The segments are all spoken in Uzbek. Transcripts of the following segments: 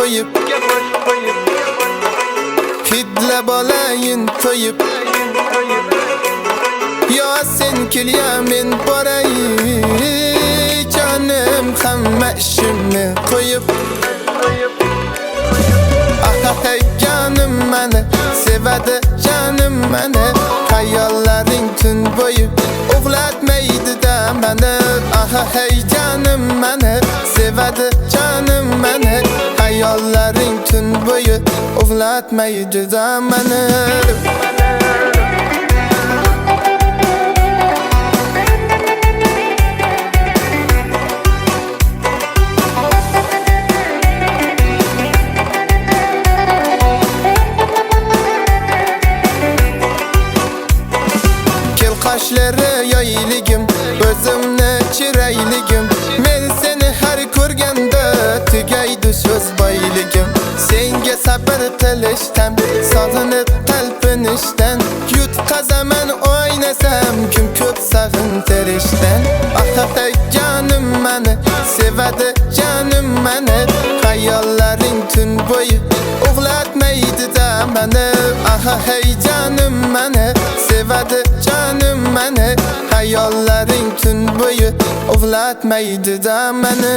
koyup hidle balayın toyup ya sen kel ya men boray canım hamma işimni koyup ah hey canım meni sevadi canım meni hayollaring tun bo'yi uxlatmaydi da meni ah hey canım meni sevadi canım meni hayollaring tun bo'yi uxlatmaydi da meni Kaşları yayligim, özümne çireyligim Men seni her ko'rganda tugaydi söz bayligim Senga sabr tilishdan, sog'inib talpinishdan Yutqazaman o'ynasam, kim ko'p sag'intirishdan Ah hey canım meni, sevadi canım meni Hayollaring tun bo'yi uxlatmaydi da meni Ah hey canım meni, sevadi canım meni hayollaring tun bo'yi uxlatmaydi da meni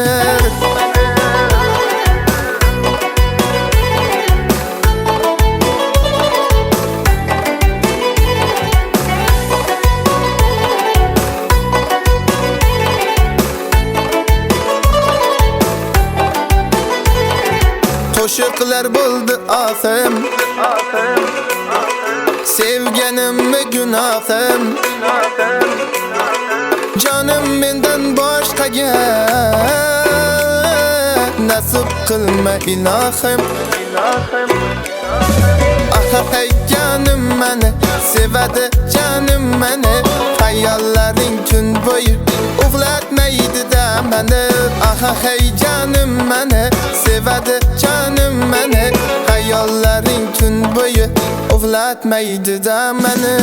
Qo'shiqlar bo'ldi oxim Sevganimmi gunohim Jonim mendan boshqaga nasib qilma ilohim Ah hey canım meni sevadi canım meni hayollaring tun bo'yi uxlatmaydi da meni Ah hey canım meni sevadi canım meni hayollaring tun bo'yi uxlatmaydi da meni